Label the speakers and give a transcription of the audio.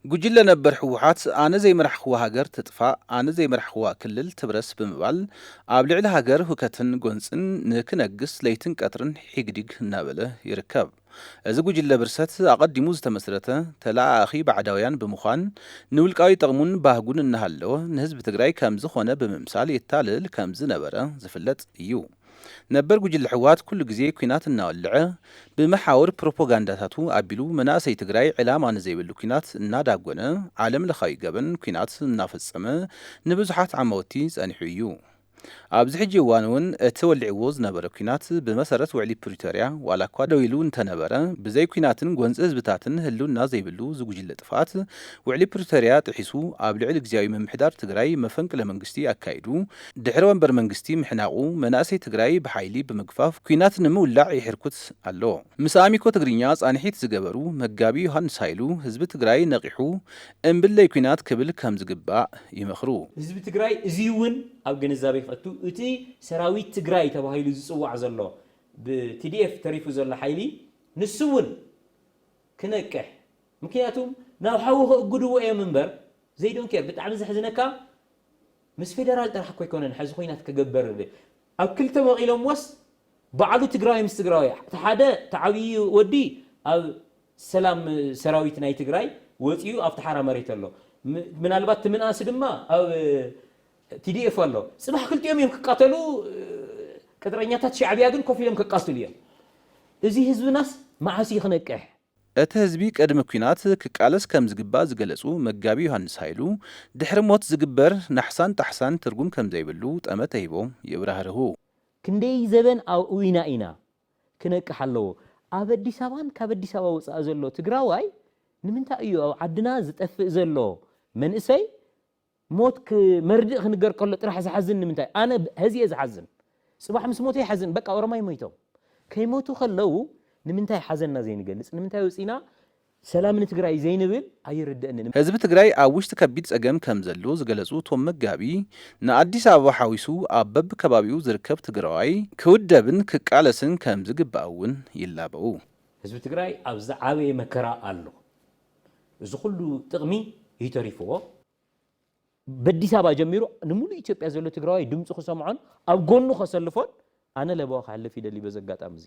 Speaker 1: ጉጅለ ነበር ሕወሓት ኣነ ዘይመራሕኽዋ ሃገር ትጥፋእ ኣነ ዘይመራሕኽዋ ክልል ትብረስ ብምባል ኣብ ልዕሊ ሃገር ሁከትን ጎንፅን ንክነግስ ለይትን ቀትርን ሒግዲግ እናበለ ይርከብ። እዚ ጉጅለ ብርሰት ኣቐዲሙ ዝተመስረተ ተላኣኺ ባዕዳውያን ብምዃን ንውልቃዊ ጥቕሙን ባህጉን እናሃለወ ንህዝቢ ትግራይ ከም ዝኾነ ብምምሳል የታልል ከም ዝነበረ ዝፍለጥ እዩ። ነበር ጉጅለ ሕወሓት ኩሉ ግዜ ኩናት እናወልዐ ብመሓወር ፕሮፓጋንዳታቱ ኣቢሉ መናእሰይ ትግራይ ዕላማ ንዘይብሉ ኩናት እናዳጎነ ዓለም ለኻዊ ገበን ኩናት እናፈጸመ ንብዙሓት ዓመውቲ ጸኒሑ እዩ። ኣብዚ ሕጂ እዋን እውን እቲ ወሊዕዎ ዝነበረ ኩናት ብመሰረት ውዕሊ ፕሪቶርያ ዋላ እኳ ደው ኢሉ እንተነበረ ብዘይ ኩናትን ጎንፂ ህዝብታትን ህልውና ዘይብሉ ዝጉጅለ ጥፋት ውዕሊ ፕሪቶርያ ጥሒሱ ኣብ ልዕሊ ግዝያዊ ምምሕዳር ትግራይ መፈንቅለ መንግስቲ ኣካይዱ ድሕሪ ወንበር መንግስቲ ምሕናቑ መናእሰይ ትግራይ ብሓይሊ ብምግፋፍ ኩናት ንምውላዕ ይሕርኩት ኣሎ። ምስ ኣሚኮ ትግርኛ ጻንሒት ዝገበሩ መጋቢ ዮሃንስ ሃይሉ ህዝቢ ትግራይ ነቂሑ እምብለይ ኩናት ክብል ከም ዝግባእ ይመኽሩ።
Speaker 2: ህዝቢ ትግራይ እዚ እውን ኣብ ግንዛቤ ይፈቱ እቲ ሰራዊት ትግራይ ተባሂሉ ዝጽዋዕ ዘሎ ብቲዲኤፍ ተሪፉ ዘሎ ሓይሊ ንሱ እውን ክነቅሕ ምክንያቱም ናብ ሓዊ ክእግድዎ እዮም እምበር ዘይዶንኬር ብጣዕሚ ዘሕዝነካ ምስ ፌደራል ጥራሕ እኮ ኣይኮነን ሕዚ ኩናት ክገበር ኣብ ክልተ መቂሎም ወስ በዓሉ ትግራይ ምስ ትግራይ ሓደ ተዓብዪ ወዲ ኣብ ሰላም ሰራዊት ናይ ትግራይ ወፂኡ ኣብ ተሓራ መሬት ኣሎ ምናልባት ትምንኣስ ድማ ኣብ ቲዲኤፍ ኣሎ ጽባሕ ክልቲኦም እዮም ክቃተሉ ቅጥረኛታት ሻዕብያ ግን ኮፍ ኢሎም ክቃተሉ እዮም እዚ ህዝብናስ ማዓሲ ክነቅሕ
Speaker 1: እቲ ህዝቢ ቀድሚ ኩናት ክቃለስ ከም ዝግባእ ዝገለጹ መጋቢ ዮሃንስ ሃይሉ ድሕሪ ሞት ዝግበር ናሕሳን ጣሕሳን ትርጉም ከም ዘይብሉ ጠመተ ሂቦም ይብራህርሁ።
Speaker 2: ክንደይ ዘበን ኣብኡ ኢና ክነቅሕ ኣለዎ ኣብ ኣዲስ ኣበባን ካብ ኣዲስ ኣበባ ወፃኢ ዘሎ ትግራዋይ ንምንታይ እዩ ኣብ ዓድና ዝጠፍእ ዘሎ መንእሰይ ሞት መርድእ ክንገር ከሎ ጥራሕ ዝሓዝን ንምንታይ ኣነ ህዝየ ዝሓዝን ጽባሕ ምስ ሞት ይሓዝን በቃ ኦሮማይ ሞይቶም ከይሞቱ ከለው ንምንታይ ሓዘንና ዘይንገልጽ ንምንታይ ወፂና ሰላም ንትግራይ ዘይንብል ኣይርድአንን።
Speaker 1: ህዝቢ ትግራይ ኣብ ውሽጢ ከቢድ ጸገም ከም ዘሎ ዝገለጹ ቶም መጋቢ ንኣዲስ ኣበባ ሓዊሱ ኣብ በቢ ከባቢኡ ዝርከብ ትግራዋይ ክውደብን ክቃለስን ከም ዝግባእ እውን ይላበው።
Speaker 2: ህዝቢ ትግራይ ኣብ ዝዓበየ መከራ ኣሎ እዚ ኩሉ ጥቕሚ ይተሪፍዎ በአዲስ አበባ ጀሚሩ ንሙሉ ኢትዮጵያ ዘሎ ትግራዋይ ድምፁ ክሰምዖን ኣብ ጎኑ ከሰልፎን ኣነ ለባው ካለፍ ይደሊ በዘጋጣም እዚ